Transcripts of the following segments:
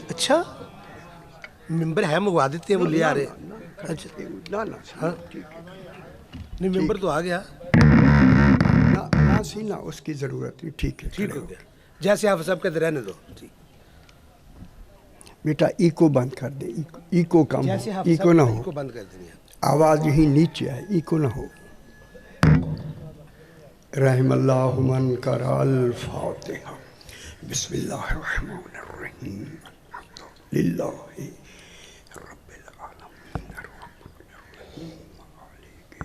اچھا ممبر ہے منگوا دیتے ہیں وہ لے آ رہے اچھا ہاں نہیں ممبر تو آ گیا نہ سی نہ اس کی ضرورت نہیں ٹھیک ہے ٹھیک ہو گیا جیسے آپ سب کہتے رہنے دو بیٹا ایکو بند کر دے ایکو کم ہو جیسے آپ ایکو نہ ہو کو بند کر دیں آواز یہی نیچے ہے ایکو نہ ہو رحم اللہ من قرأ الفاتحہ بسم اللہ الرحمن الرحیم الحمد للہ رب العالمین الرحمن الرحیم مالک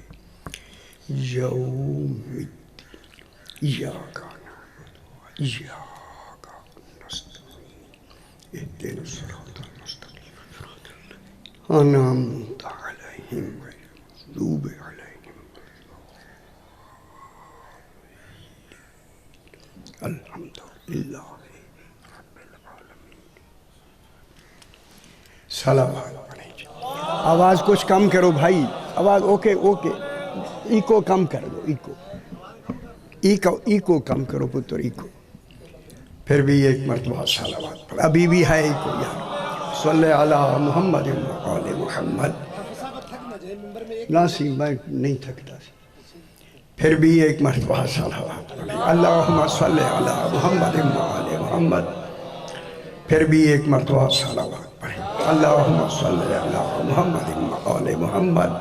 یوم الدین ایاک نعبد و ایاک نستعین اهدنا الصراط المستقیم انعمت علیہم غیر المغضوب علیہم الحمدللہ رب العالمین صلوات پڑھیں آواز کچھ کم کرو بھائی آواز اوکے ایکو کم کر دو ایکو کم کرو پتر ایکو پھر بھی ایک مرتبہ صلوات پڑھ ابھی بھی ہے ایکو یار صلی علی محمد و آل محمد ناسی میں نہیں تھکتا پھر بھی ایک مرتبہ صلوات پڑھیں اللہم صلی علی محمد و آل محمد پھر بھی ایک مرتبہ صلوات پڑھیں اللہم صلی علی محمد و آل محمد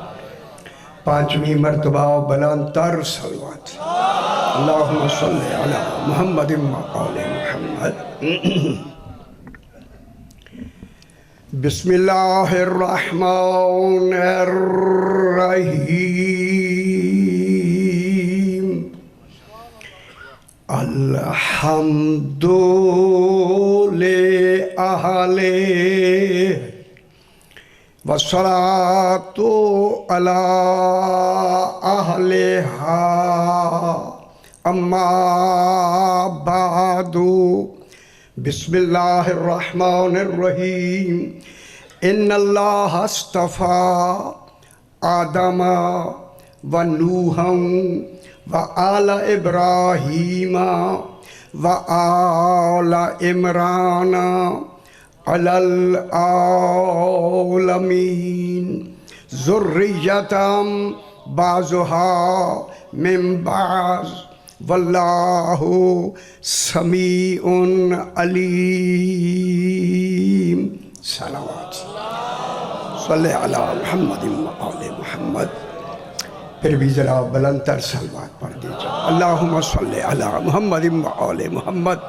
پانچویں مرتبہ بلند تر صلوات اللہم صلی علی محمد و آل محمد بسم اللہ الرحمن الرحیم الحمد لأہل والصلاة علی اہلہا اما بعد بسم اللہ الرحمن الرحیم ان اللہ اصطفیٰ آدم و نوحا و آل ابراہیم و آل عمران علی العالمین ذریۃ بعضها من بعض واللہ سمیع علیم صلوات صلی علی محمد و آل محمد پھر بھی ذرا بلند تر صلوات پڑھ دیجئے اللہم صلی علی محمد و آل محمد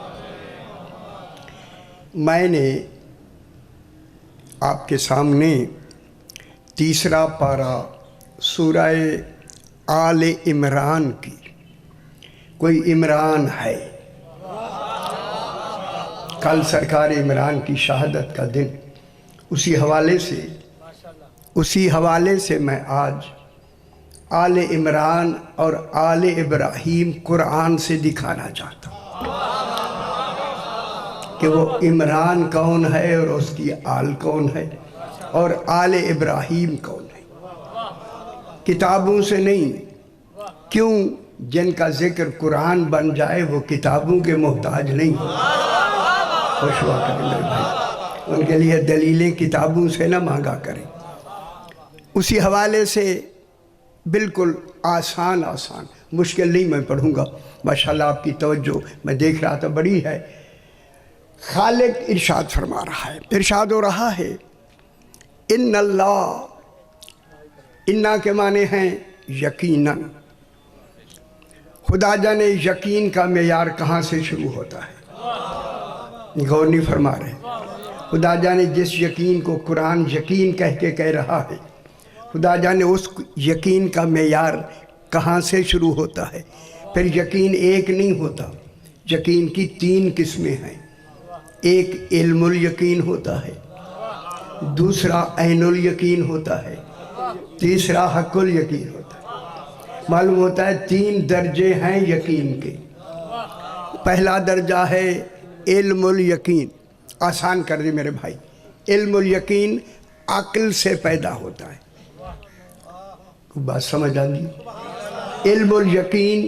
میں نے آپ کے سامنے تیسرا پارہ سورہ آل عمران کی کوئی عمران ہے کل سرکار عمران کی شہادت کا دن اسی حوالے سے میں آج آل عمران اور آل ابراہیم قرآن سے دکھانا چاہتا ہوں کہ وہ عمران کون ہے اور اس کی آل کون ہے اور آل ابراہیم کون ہے کتابوں سے نہیں کیوں جن کا ذکر قرآن بن جائے وہ کتابوں کے محتاج نہیں ہو خوش ہوا کریں میرے بھائی ان کے لیے دلیلیں کتابوں سے نہ مانگا کریں اسی حوالے سے بالکل آسان مشکل نہیں میں پڑھوں گا ماشاءاللہ آپ کی توجہ میں دیکھ رہا تھا بڑی ہے خالق ارشاد فرما رہا ہے ارشاد ہو رہا ہے ان اللہ انا کے معنی ہیں یقیناً خدا جانے یقین کا معیار کہاں سے شروع ہوتا ہے غور نہیں فرما رہے خدا جانے جس یقین کو قرآن یقین کہہ کے کہہ رہا ہے خدا جانے اس یقین کا معیار کہاں سے شروع ہوتا ہے پھر یقین ایک نہیں ہوتا یقین کی 3 قسمیں ہیں ایک علم الیقین ہوتا ہے دوسرا عین الیقین ہوتا ہے تیسرا حق الیقین ہوتا ہے معلوم ہوتا ہے 3 درجے ہیں یقین کے پہلا درجہ ہے علم الیقین آسان کر دی میرے بھائی علم الیقین عقل سے پیدا ہوتا ہے بات سمجھ آئی علم الیقین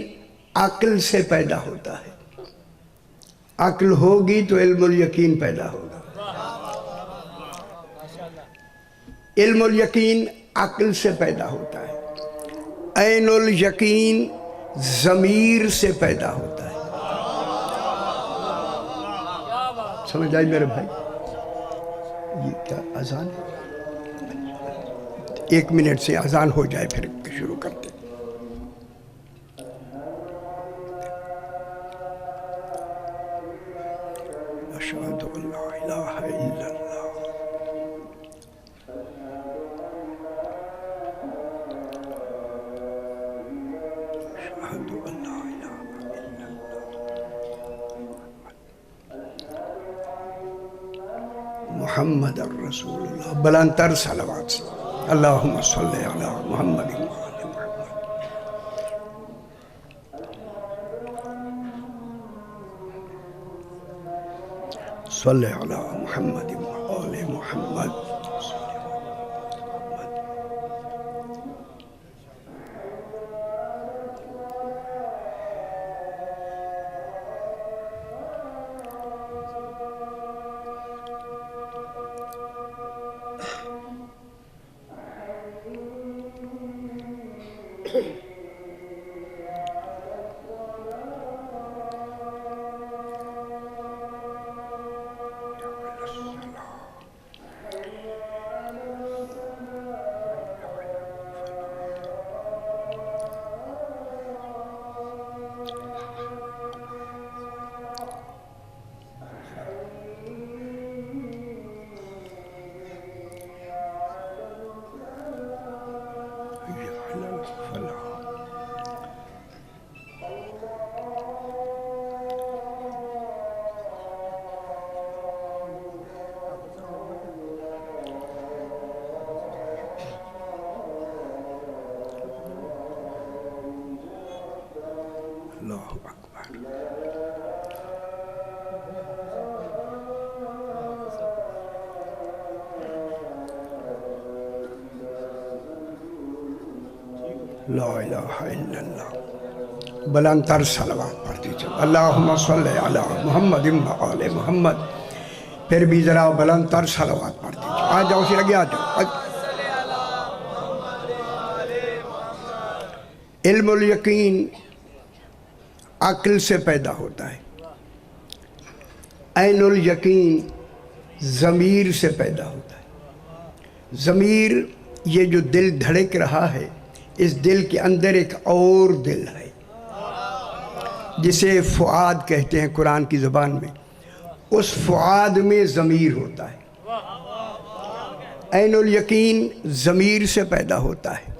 عقل سے پیدا ہوتا ہے عقل ہوگی تو علم الیقین پیدا ہوگا. علم الیقین عقل سے پیدا ہوتا ہے. عین الیقین ضمیر سے پیدا ہوتا ہے. سمجھ آئی میرے بھائی؟ یہ کیا اذان ہے؟ 1 منٹ سے اذان ہو جائے پھر شروع کرتے. اشہد ان لا الہ الا اللہ. اشہد ان لا الہ الا اللہ محمد الرسول اللہ. بلند تر صلوات سے اللہم صلی علی محمد وآل محمد. صلی علی محمد وآل محمد. اللہ اکبر. لا الہ الا اللہ. بلند تر صلوات پڑھتی چلو. اللہم صلی علی محمد وآل محمد. پھر بھی ذرا بلند تر صلوات پڑھتی چلو. آ جاؤ اسی لگے آ جاؤ. علم الیقین عقل سے پیدا ہوتا ہے. عین الیقین ضمیر سے پیدا ہوتا ہے. ضمیر یہ جو دل دھڑک رہا ہے، اس دل کے اندر ایک اور دل ہے جسے فؤاد کہتے ہیں قرآن کی زبان میں. اس فؤاد میں ضمیر ہوتا ہے. عین الیقین ضمیر سے پیدا ہوتا ہے.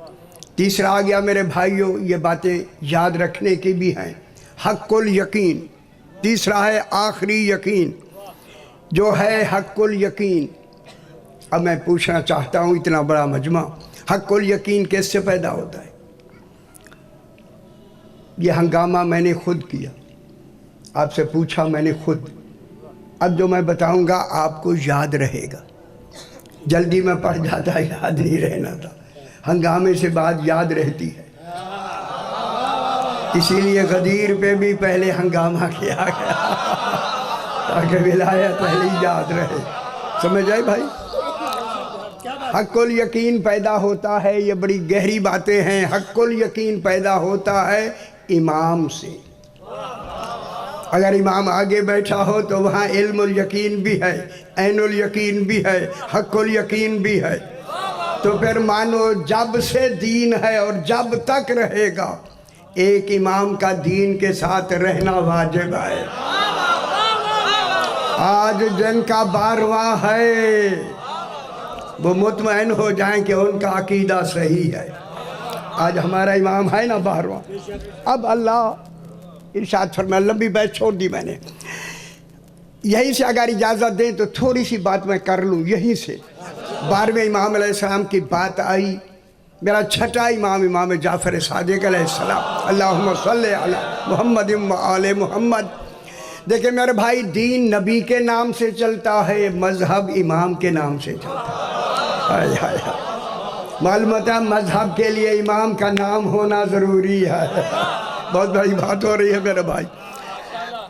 تیسرا آ گیا میرے بھائیوں، یہ باتیں یاد رکھنے کی بھی ہیں. حق الیقین تیسرا ہے. آخری یقین جو ہے حق الیقین. اب میں پوچھنا چاہتا ہوں، اتنا بڑا مجمع، حق الیقین کیسے سے پیدا ہوتا ہے؟ یہ ہنگامہ میں نے خود کیا، آپ سے پوچھا میں نے خود. اب جو میں بتاؤں گا آپ کو یاد رہے گا. جلدی میں پڑھ جاتا، یاد نہیں رہنا تھا. ہنگامے سے بات یاد رہتی ہے، اسی لیے غدیر پہ بھی پہلے ہنگامہ کیا گیا تاکہ ولایت پہلے یاد رہے. سمجھ آئی بھائی؟ حق الیقین پیدا ہوتا ہے. یہ بڑی گہری باتیں ہیں. حق الیقین پیدا ہوتا ہے امام سے. اگر امام آگے بیٹھا ہو تو وہاں علم الیقین بھی ہے، عین الیقین بھی ہے، حق الیقین بھی ہے. تو پھر مانو جب سے دین ہے اور جب تک رہے گا، ایک امام کا دین کے ساتھ رہنا واجب ہے. آج جن کا 12واں ہے وہ مطمئن ہو جائیں کہ ان کا عقیدہ صحیح ہے. آج ہمارا امام ہے نا 12واں. اب اللہ ارشاد فرمائے. لمبی بحث چھوڑ دی میں نے. یہیں سے اگر اجازت دیں تو تھوڑی سی بات میں کر لوں. یہیں سے 12ویں امام علیہ السلام کی بات آئی. میرا چھٹا امام جعفر صادق علیہ السلام. اللہم صلی علی محمد وآل محمد. دیکھیں میرے بھائی، دین نبی کے نام سے چلتا ہے، مذہب امام کے نام سے چلتا ہے. معلومات ہے مذہب کے لیے امام کا نام ہونا ضروری ہے. بہت بڑی بات ہو رہی ہے میرے بھائی.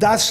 10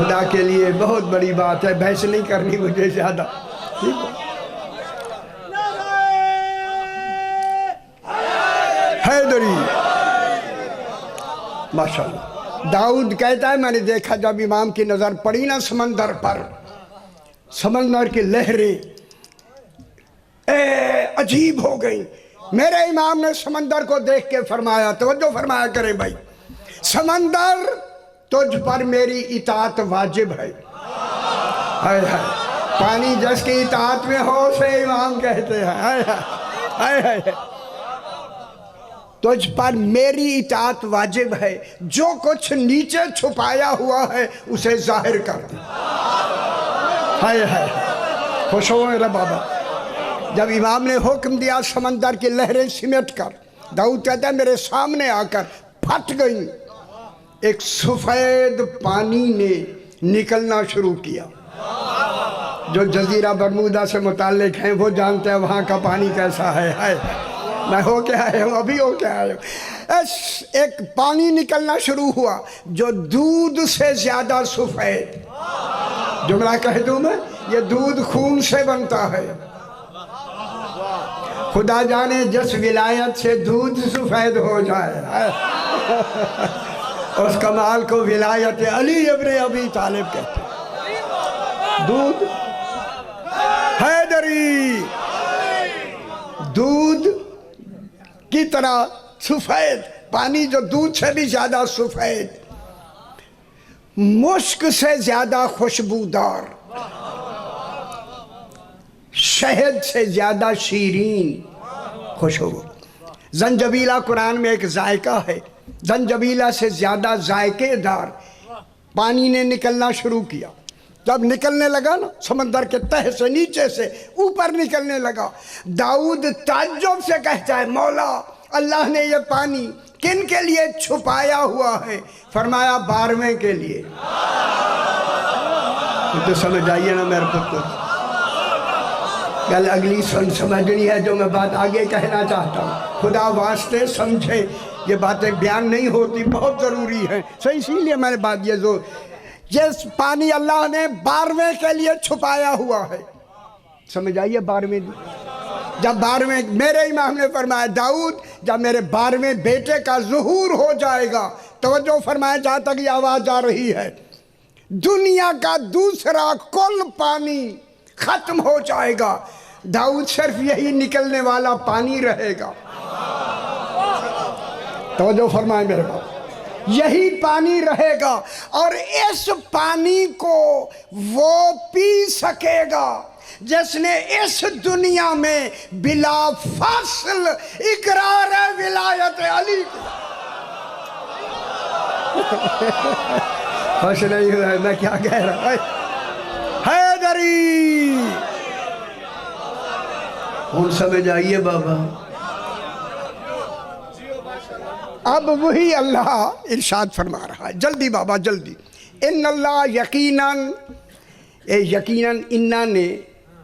خدا کے لیے بہت بڑی بات ہے، بحث نہیں کرنی مجھے زیادہ، ٹھیک ہے؟ حیدری ماشاءاللہ۔ داؤد کہتا ہے میں نے دیکھا جب امام کی نظر پڑی نا سمندر پر، سمندر کی لہریں عجیب ہو گئی، میرے امام نے سمندر کو دیکھ کے فرمایا، توجہ فرمایا کریں بھائی، سمندر تجھ پر میری اطاعت واجب ہے۔ ہائے ہائے، پانی جس کی اطاعت میں ہو اسے امام کہتے ہیں، ہائے ہائے ہائے، تجھ پر میری اطاعت واجب ہے، جو کچھ نیچے چھپایا ہوا ہے اسے ظاہر کر دے۔ ہائے ہائے، خوش ہو میرا بابا۔ جب امام نے حکم دیا سمندر کی لہریں سمٹ کر، داؤد کہتا ہے میرے سامنے آ کر پھٹ گئیں، ایک سفید پانی نے نکلنا شروع کیا۔ جو جزیرہ برمودا سے متعلق ہیں وہ جانتے ہیں وہاں کا پانی کیسا ہے۔ میں ہو کے آیا ہوں، ابھی ہو کے آیا ہوں۔ ایک پانی نکلنا شروع ہوا جو دودھ سے زیادہ سفید، جملہ کہہ دوں میں، یہ دودھ خون سے بنتا ہے۔ خدا جانے جس ولایت سے دودھ سفید ہو جائے، اس کمال کو ولایت علی ابن ابی طالب کہتے ہیں۔ دودھ حیدری، دودھ کی طرح سفید پانی، جو دودھ سے بھی زیادہ سفید، مشک سے زیادہ خوشبودار، شہد سے زیادہ شیرین خوشبو۔ زنجبیلہ قرآن میں ایک ذائقہ ہے، زنجبیلہ سے زیادہ ذائقے دار پانی نے نکلنا شروع کیا۔ جب نکلنے لگا نا سمندر کے تہہ سے، نیچے سے اوپر نکلنے لگا، داؤد تعجب سے کہتا ہے مولا اللہ نے یہ پانی کن کے لیے چھپایا ہوا ہے؟ فرمایا 12ویں کے لیے۔ تو سمجھ آئیے نا میرے پتر، کل اگلی سمجھنی ہے جو میں بات آگے کہنا چاہتا ہوں، خدا واسطے سمجھے، یہ باتیں بیان نہیں ہوتی، بہت ضروری ہیں، صحیح، اسی لیے میں نے بات یہ زور، جس پانی اللہ نے 12ویں کے لیے چھپایا ہوا ہے، سمجھ آئیے 12ویں، جب 12ویں، میرے امام نے فرمایا داؤد جب میرے 12ویں بیٹے کا ظہور ہو جائے گا، توجہ فرمایا جہاں تک یہ آواز آ رہی ہے، دنیا کا دوسرا کل پانی ختم ہو جائے گا، داؤد صرف یہی نکلنے والا پانی رہے گا۔ توجہ فرمائیں میرے باپ، یہی پانی رہے گا، اور اس پانی کو وہ پی سکے گا جس نے اس دنیا میں بلا فاصل اقرار ولایت علی کیا۔ خوش نہیں ہوا ہے میں کیا کہہ رہا ہوں؟ حیدری، ہوں سمجھ آئیے بابا۔ اب وہی اللہ ارشاد فرما رہا ہے، جلدی بابا جلدی، ان اللہ یقیناً، یقیناً انا نے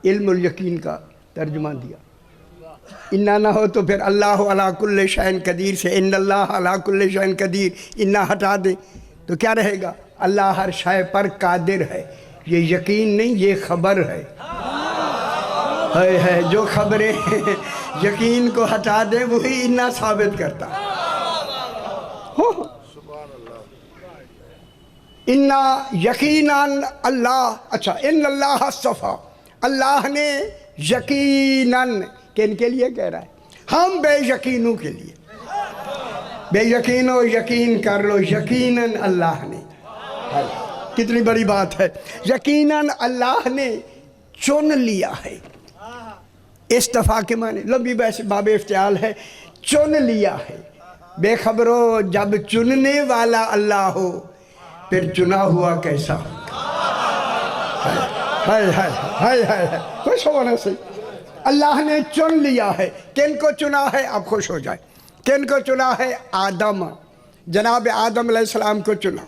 علم الیقین کا ترجمہ دیا، انا نہ ہو تو پھر اللہ علی کل شیء قدیر سے ان اللہ علی کل شیء قدیر، انا ہٹا دیں تو کیا رہے گا؟ اللہ ہر شے پر قادر ہے۔ یہ یقین نہیں، یہ خبر ہے۔ ہے جو خبریں یقین کو ہٹا دیں وہی انا ثابت کرتا ہے۔ انا یقیناً اللہ، اچھا ان اللہ اصطفیٰ، اللہ نے یقیناً کن کے لیے کہہ رہا ہے؟ ہم بے یقینوں کے لیے، بے یقینوں یقین کر لو، یقیناً اللہ نے، کتنی بڑی بات ہے، یقیناً اللہ نے چن لیا ہے۔ استفا کے معنی لمبی باب افتعال ہے، چن لیا ہے۔ بے خبرو جب چننے والا اللہ ہو پھر چنا ہوا کیسا ہے؟ خوش ہونا صحیح، اللہ نے چن لیا ہے۔ کن کو چنا ہے؟ اب خوش ہو جائے، کن کو چنا ہے؟ آدم، جناب آدم علیہ السلام کو چنا۔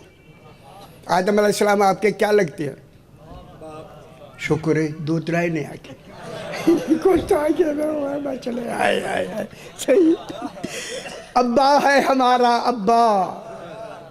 آدم علیہ السلام آپ کے کیا لگتے ہیں؟ شکر ہے دوترا ہی نہیں آگے کچھ تو آگے چلے آئے صحیح۔ ابا ہے ہمارا ابا،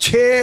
6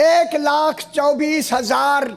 1,24,000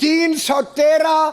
313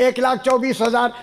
1,24,000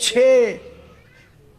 6।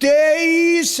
23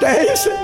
23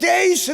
23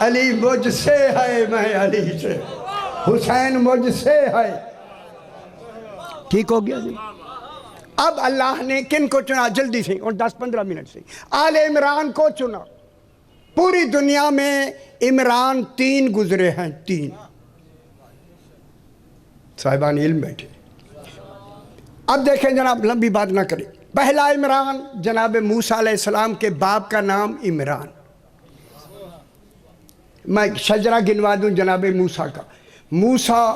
علی مجھ سے ہے میں علی سے، حسین مجھ سے ہے۔ ٹھیک ہو گیا جی؟ اب اللہ نے کن کو چنا؟ جلدی سے، اور 10-15 منٹ سے آل عمران کو چنا۔ پوری دنیا میں عمران 3 گزرے ہیں، 3 صاحبان علم بیٹھے۔ اب دیکھیں جناب، لمبی بات نہ کریں۔ پہلا عمران جناب موسیٰ علیہ السلام کے باپ کا نام عمران۔ میں شجرہ گنوا دوں جناب موسیٰ کا: موسیٰ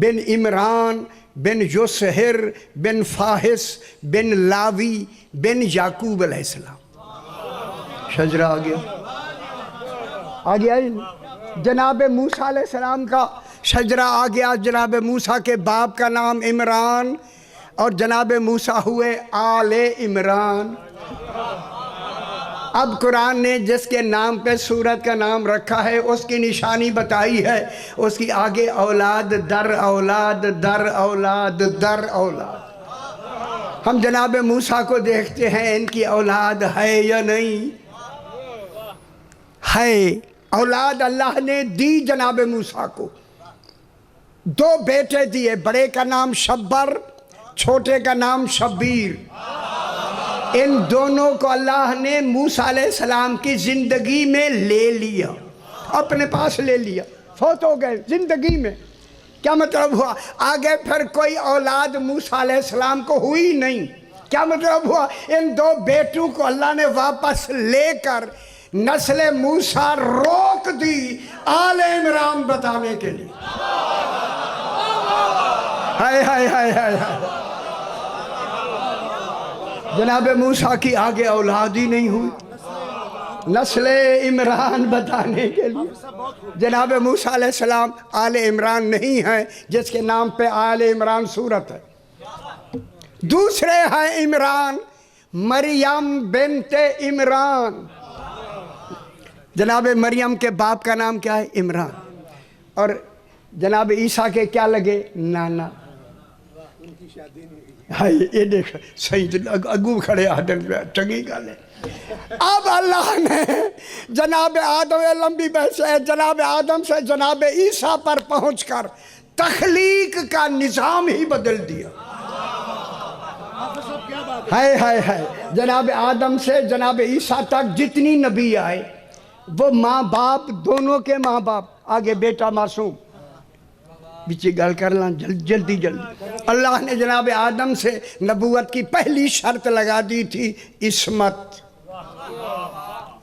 بن عمران بن یسہر بن فاحس بن لاوی بن یعقوب علیہ السلام۔ شجرہ آ گیا، آ گیا جناب موسیٰ علیہ السلام کا شجرہ آ گیا۔ جناب موسیٰ کے باپ کا نام عمران، اور جناب موسیٰ ہوئے آل عمران۔ اب قرآن نے جس کے نام پہ سورت کا نام رکھا ہے اس کی نشانی بتائی ہے، اس کی آگے اولاد در اولاد در اولاد در اولاد۔ ہم جناب موسیٰ کو دیکھتے ہیں، ان کی اولاد ہے یا نہیں ہے؟ اولاد اللہ نے دی جناب موسیٰ کو، 2 بیٹے دیے، بڑے کا نام شبر، چھوٹے کا نام شبیر۔ ان دونوں کو اللہ نے موسیٰ علیہ السلام کی زندگی میں لے لیا، اپنے پاس لے لیا، فوت ہو گئے زندگی میں۔ کیا مطلب ہوا؟ آگے پھر کوئی اولاد موسیٰ علیہ السلام کو ہوئی نہیں۔ کیا مطلب ہوا؟ ان 2 بیٹوں کو اللہ نے واپس لے کر نسل موسیٰ روک دی آل عمران بتانے کے لیے۔ ہائے ہائے ہائے ہائے ہائے، جناب موسیٰ کی آگے اولاد ہی نہیں ہوئی، نسل عمران بتانے کے لیے۔ جناب موسیٰ علیہ السلام آل عمران نہیں ہے جس کے نام پہ آل عمران سورت ہے۔ دوسرے ہیں عمران، مریم بنت عمران۔ جناب مریم کے باپ کا نام کیا ہے؟ عمران۔ اور جناب عیسیٰ کے کیا لگے؟ نانا۔ ہائی یہ دیکھ صحیح اگو کھڑے آدم پہ چنگی گل ہے۔ اب اللہ نے جناب آدم، لمبی بحث ہے، جناب آدم سے جناب عیسیٰ پر پہنچ کر تخلیق کا نظام ہی بدل دیا۔ ہائے ہائے ہائے، جناب آدم سے جناب عیسیٰ تک جتنی نبی آئے وہ ماں باپ دونوں کے ماں باپ، آگے بیٹا معصوم۔ بیچی گل کر لیں جلدی جلدی۔ اللہ نے جناب آدم سے نبوت کی پہلی شرط لگا دی تھی، عصمت۔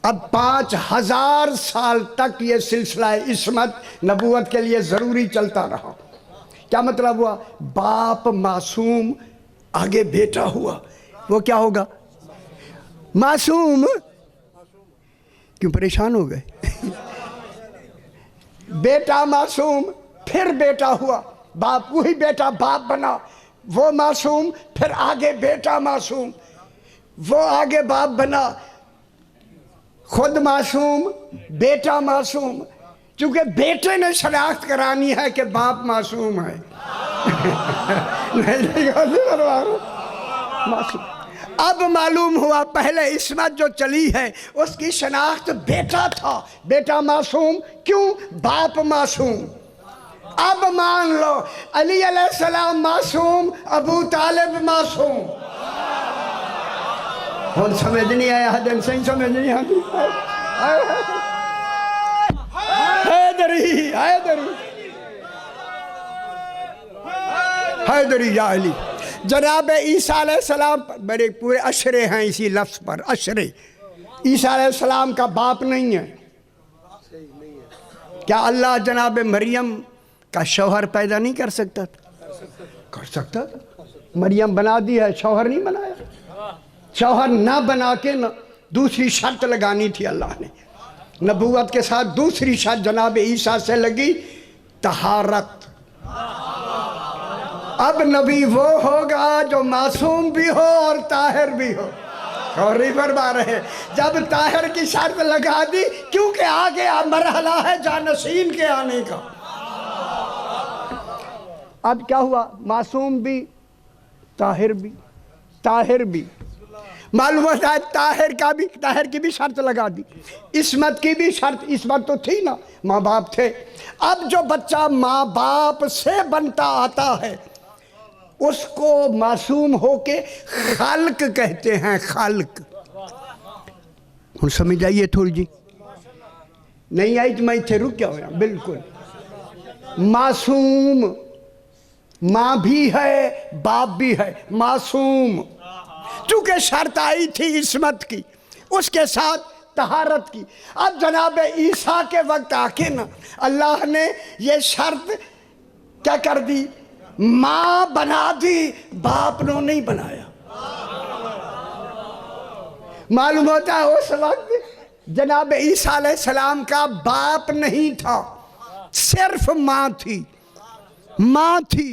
اب 5000 سال تک یہ سلسلہ عصمت نبوت کے لیے ضروری چلتا رہا۔ کیا مطلب ہوا؟ باپ معصوم، آگے بیٹا ہوا، وہ کیا ہوگا؟ معصوم۔ کیوں پریشان ہو گئے؟ بیٹا معصوم، پھر بیٹا ہوا، باپ، وہی بیٹا باپ بنا، وہ معصوم، پھر آگے بیٹا معصوم، وہ آگے باپ بنا، خود معصوم، بیٹا معصوم۔ چونکہ بیٹے نے شناخت کرانی ہے کہ باپ معصوم ہے۔ معصوم۔ اب معلوم ہوا پہلے عصمت جو چلی ہے اس کی شناخت بیٹا تھا، بیٹا معصوم، کیوں؟ باپ معصوم۔ اب مان لو علی علیہ السلام معصوم، ابو طالب معصوم۔ ہون سمجھ نہیں آیا، حدن سے سمجھ نہیں آتی۔ حیدری حیدری حیدری یا علی۔ جناب عیسیٰ علیہ السلام، بڑے پورے اشرے ہیں اسی لفظ پر، اشرے۔ عیسیٰ علیہ السلام کا باپ نہیں ہے۔ کیا اللہ جناب مریم کا شوہر پیدا نہیں کر سکتا تھا؟ کر سکتا تھا۔ مریم بنا دی ہے، شوہر نہیں بنایا۔ شوہر نہ بنا کے دوسری شرط لگانی تھی اللہ نے۔ نبوت کے ساتھ دوسری شرط جناب عیسیٰ سے لگی، طہارت۔ اب نبی وہ ہوگا جو معصوم بھی ہو اور طاہر بھی ہو۔ اور نہیں فرما رہے، جب طاہر کی شرط لگا دی، کیونکہ آگے مرحلہ ہے جانشین کے آنے کا۔ اب کیا ہوا؟ معصوم بھی، طاہر بھی، طاہر بھی۔ معلوم ہوتا ہے طاہر کی بھی شرط لگا دی، عصمت کی بھی شرط، عصمت تو تھی نا، ماں باپ تھے۔ اب جو بچہ ماں باپ سے بنتا آتا ہے اس کو معصوم ہو کے خلق کہتے ہیں، خلق۔ ہن سمجھ آئیے تھوڑی جی؟ نہیں آئی تو میں اتنے رک کیا ہوا؟ بالکل معصوم، ماں بھی ہے باپ بھی ہے، معصوم، چونکہ شرط آئی تھی عصمت کی، اس کے ساتھ طہارت کی۔ اب جناب عیسیٰ کے وقت آ کے نا اللہ نے یہ شرط کیا کر دی؟ ماں بنا دی، باپ نے نہیں بنایا۔ معلوم ہوتا ہے اس وقت جناب عیسیٰ علیہ السلام کا باپ نہیں تھا، صرف ماں تھی، ماں تھی۔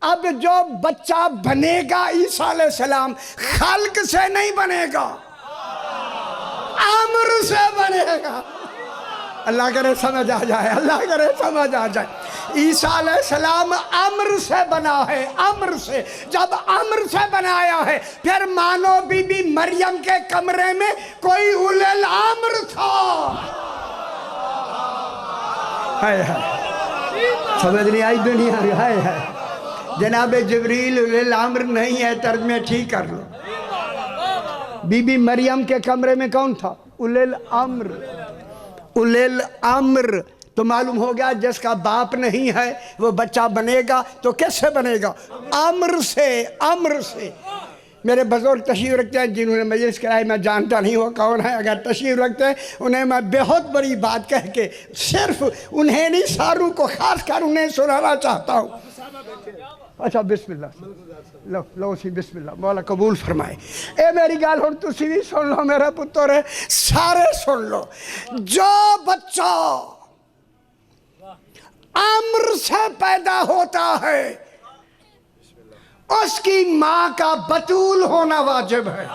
اب جو بچہ بنے گا عیسیٰ علیہ السلام خلق سے نہیں بنے گا، امر سے بنے گا۔ اللہ کرے سمجھ آ جائے، اللہ کرے سمجھ آ جائے۔ عیسیٰ علیہ السلام امر سے بنا ہے، امر سے۔ جب امر سے بنایا ہے پھر مانو بی بی مریم کے کمرے میں کوئی اولے الامر تھا۔ ہائے ہائے، سمجھ نہیں آئی دنیا؟ ہائے ہائے، جناب جبریل اولے الامر نہیں ہے، ترجمہ ٹھیک کر لو۔ بی بی مریم کے کمرے میں کون تھا؟ اولے الامر، اولے الامر۔ تو معلوم ہو گیا جس کا باپ نہیں ہے وہ بچہ بنے گا تو کس سے بنے گا؟ امر سے، امر سے۔ میرے بزرگ تشریف رکھتے ہیں جنہوں نے مجلس کرائی، میں جانتا نہیں وہ کون ہے، اگر تشریف رکھتے ہیں انہیں میں بہت بڑی بات کہہ کے صرف انہیں نہیں ساروں کو خاص کر انہیں سنانا چاہتا ہوں۔ اچھا بسم اللہ، لو سی بسم اللہ، مولا قبول فرمائے۔ اے میری گال ہوں تسی بھی سن لو، میرا پتر ہے، سارے سن لو۔ جو بچہ امر سے پیدا ہوتا ہے اس کی ماں کا بتول ہونا واجب ہے۔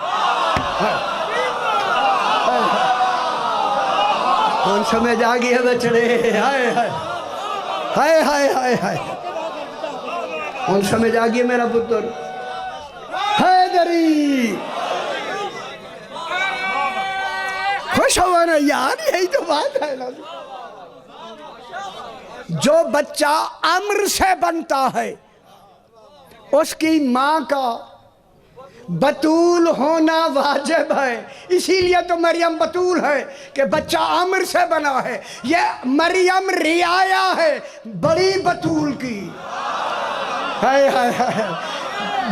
کون سمجھ آ گئی ہے بچڑے؟ ہائے ہائے ہائے ہائے ہائے ہائے، کون سمجھ آ گئی ہے میرا پتر؟ حیدری خوش ہوا نا یار، یہی تو بات ہے نا۔ جو بچہ امر سے بنتا ہے اس کی ماں کا بتول ہونا واجب ہے۔ اسی لیے تو مریم بتول ہے کہ بچہ امر سے بنا ہے۔ یہ مریم رعایا ہے بڑی بتول کی۔ ہائے ہائے ہائے،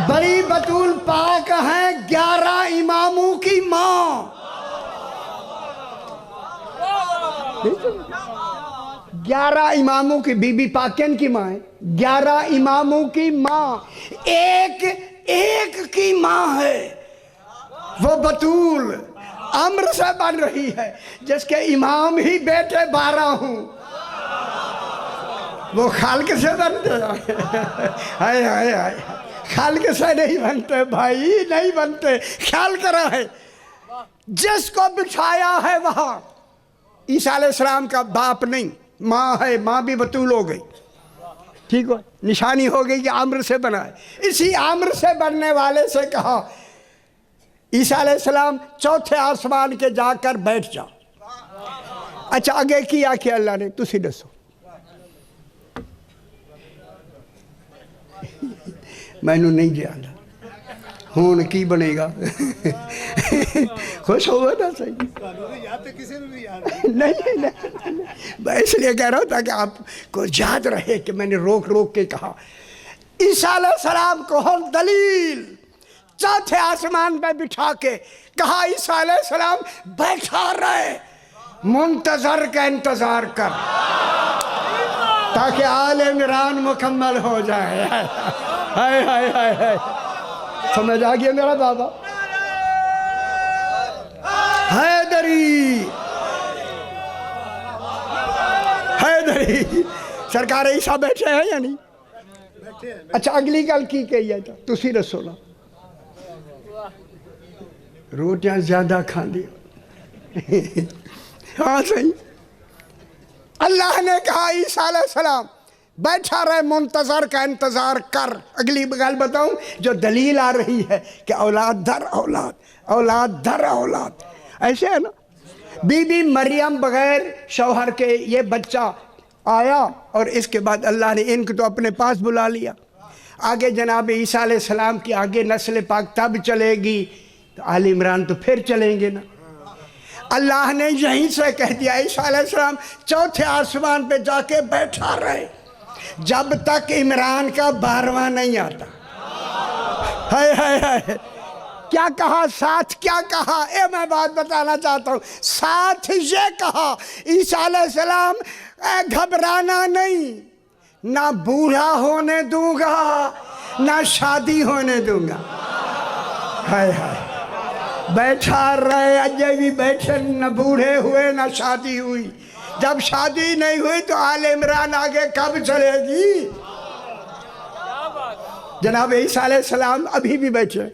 بڑی بتول پاک ہیں 11 اماموں کی ماں۔ 11 اماموں کی بی بی پاکن کی ماں ہے، 11 اماموں کی ماں، ایک کی ماں ہے۔ وہ بتول امر سے بن رہی ہے، جس کے امام ہی بیٹے 12 ہوں، وہ خالق سے بنتے ہیں۔ ہائے ہائے ہائے، خالق سے نہیں بنتے بھائی، نہیں بنتے، خیال کرا ہے۔ جس کو بٹھایا ہے وہاں عیسیٰ علیہ السلام کا باپ نہیں، ماں ہے، ماں بھی بتول ہو گئی، ٹھیک ہو، نشانی ہو گئی کہ عمر سے بنا ہے۔ اسی عمر سے بننے والے سے کہا عیسیٰ علیہ السلام چوتھے آسمان کے جا کر بیٹھ جا۔ اچھا آگے کیا کہ اللہ نے، تسی دسو۔ میں نے نہیں جانا ہون کی بنے گا؟ خوش ہوا نا صحیح؟ نہیں، میں اس لیے کہہ رہا ہوں تاکہ آپ کو یاد رہے کہ میں نے روک روک کے کہا۔ عیسیٰ علیہ السلام کو ہم دلیل چوتھے آسمان پہ بٹھا کے کہا عیسیٰ علیہ السلام بیٹھا رہے، منتظر کا انتظار کر تاکہ آل عمران مکمل ہو جائے۔ ہائے ہائے ہائے ہائے، سمجھ آ گیا میرا بابا؟ حیدری حیدری سرکار عیسیٰ بیٹھے ہیں یا نہیں؟ اچھا اگلی گل کی کہی ہے تسی دسو نا؟ روٹیاں زیادہ کھان دی۔ ہاں صحیح۔ اللہ نے کہا عیسیٰ علیہ السلام بیٹھا رہے منتظر کا انتظار کر. اگلی گل بتاؤں جو دلیل آ رہی ہے کہ اولاد در اولاد، اولاد در اولاد، ایسے ہے نا. بی بی مریم بغیر شوہر کے یہ بچہ آیا اور اس کے بعد اللہ نے ان کو تو اپنے پاس بلا لیا. آگے جناب عیسیٰ علیہ السلام کی آگے نسل پاک تب چلے گی تو آل عمران تو پھر چلیں گے نا. اللہ نے یہیں سے کہہ دیا عیسیٰ علیہ السلام چوتھے آسمان پہ جا کے بیٹھا رہے جب تک عمران کا 12واں نہیں آتا. ہائے ہائے ہائے، کیا کہا ساتھ، کیا کہا؟ میں بات بتانا چاہتا ہوں. ساتھ یہ کہا عیسیٰ علیہ السلام گھبرانا نہیں، نہ بوڑھا ہونے دوں گا نہ شادی ہونے دوں گا. ہائے ہائے، بیٹھا رہے اجے بھی بیٹھے، نہ بوڑھے ہوئے نہ شادی ہوئی. جب شادی نہیں ہوئی تو آل عمران آگے کب چلے گی؟ جناب عیسیٰ علیہ السلام ابھی بھی بیٹھے ہیں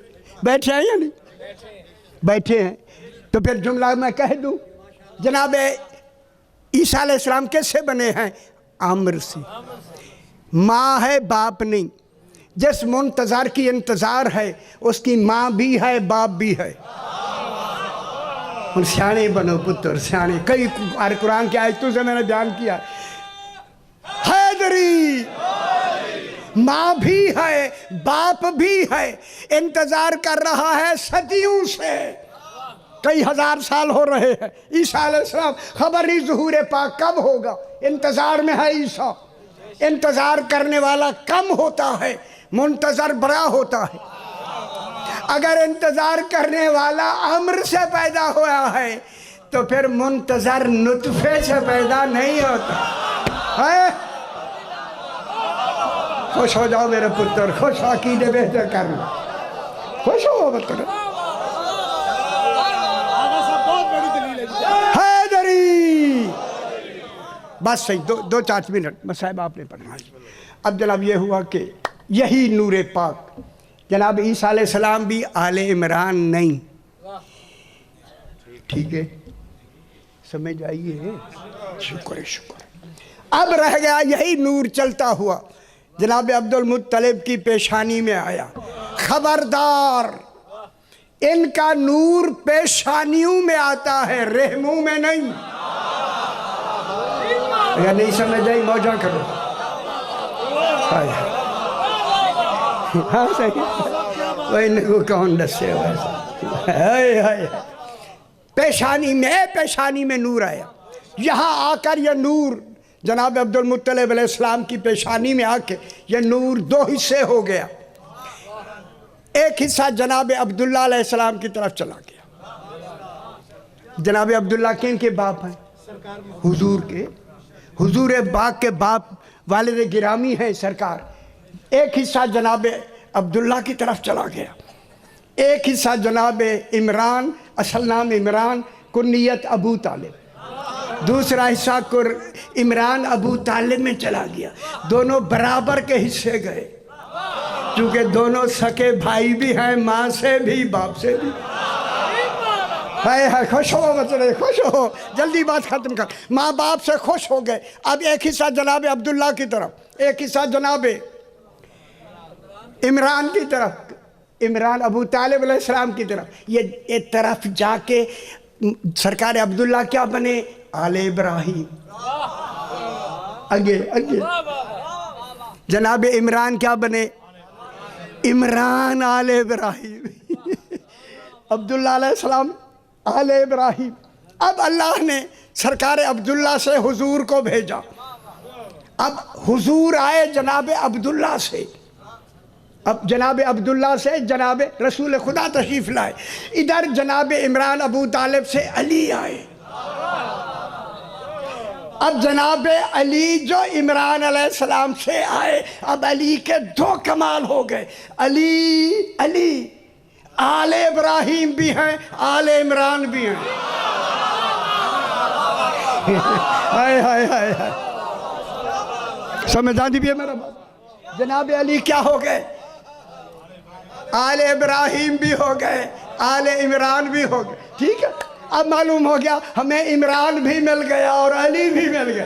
یا نہیں بیٹھے ہیں؟ تو پھر جملہ میں کہہ دوں، جناب عیسیٰ علیہ السلام کیسے بنے ہیں؟ عمر سے. ماں ہے باپ نہیں. جس منتظر کی انتظار ہے اس کی ماں بھی ہے باپ بھی ہے. اور سیانے بنو پتر، سیانے. کئی قرآن کی آیتوں سے میں نے بیان کیا. حیدری ماں بھی ہے باپ بھی ہے، انتظار کر رہا ہے صدیوں سے، کئی ہزار سال ہو رہے ہیں. عیسیٰ علیہ السلام خبر نہیں ظہور پاک کب ہوگا، انتظار میں ہے عیسیٰ. انتظار کرنے والا کم ہوتا ہے، منتظر بڑا ہوتا ہے. اگر انتظار کرنے والا امر سے پیدا ہوا ہے تو پھر منتظر نطفے سے پیدا نہیں ہوتا ہے. خوش ہو جاؤ میرے پتر، خوش عقیدے بہتر کرنا، خوش ہو پتر. حیدری بس صحیح، دو چار منٹ بس صاحب آپ نے پڑھنا. اب جناب یہ ہوا کہ یہی نور پاک جناب عیسیٰ علیہ السلام بھی آل عمران نہیں. ٹھیک ہے، سمجھ آئیے؟ شکر شکر. اب رہ گیا یہی نور چلتا ہوا جناب عبد المطلب کی پیشانی میں آیا. خبردار، ان کا نور پیشانیوں میں آتا ہے، رحموں میں نہیں. اگر نہیں سمجھ آئی موجہ کرو. ہاں صحیح، وہ ان کو کون دسے ویسا. پیشانی میں نور آیا. یہاں آ کر یہ نور جناب عبد المطلب علیہ السلام کی پیشانی میں آ کے یہ نور دو حصے ہو گیا. ایک حصہ جناب عبداللہ علیہ السلام کی طرف چلا گیا. جناب عبداللہ کن کے باپ ہیں؟ حضور کے، حضور باق کے باپ والد گرامی ہیں سرکار. ایک حصہ جناب عبداللہ کی طرف چلا گیا. ایک حصہ جناب عمران، اصل نام عمران، کنیت ابو طالب. دوسرا حصہ عمران ابو طالب میں چلا گیا. دونوں برابر کے حصے گئے چونکہ دونوں سکے بھائی بھی ہیں، ماں سے بھی باپ سے بھی. خوش ہو مطلب، خوش ہو، جلدی بات ختم کر. ماں باپ سے خوش ہو گئے. اب ایک حصہ جناب عبداللہ کی طرف، ایک حصہ جناب عمران کی طرف، عمران ابو طالب علیہ السلام کی طرف. یہ ایک طرف جا کے سرکار عبداللہ کیا بنے؟ آل ابراہیم. آگے جناب عمران کیا بنے؟ عمران آل ابراہیم. عبداللہ علیہ السلام آل ابراہیم. اب اللہ نے سرکار عبداللہ سے حضور کو بھیجا. اب حضور آئے جناب عبداللہ سے. اب جناب عبداللہ سے جناب رسول خدا تشریف لائے. ادھر جناب عمران ابو طالب سے علی آئے. اب جناب علی جو عمران علیہ السلام سے آئے، اب علی کے دو کمال ہو گئے. علی آل ابراہیم بھی ہیں، آل عمران بھی ہیں. ہائے ہائے ہائے ہائے، سمجھ آتی بھی ہے میرا بات؟ جناب علی کیا ہو گئے؟ آل ابراہیم بھی ہو گئے، آل عمران بھی ہو گئے. ٹھیک ہے، اب معلوم ہو گیا ہمیں عمران بھی مل گیا اور علی بھی مل گیا.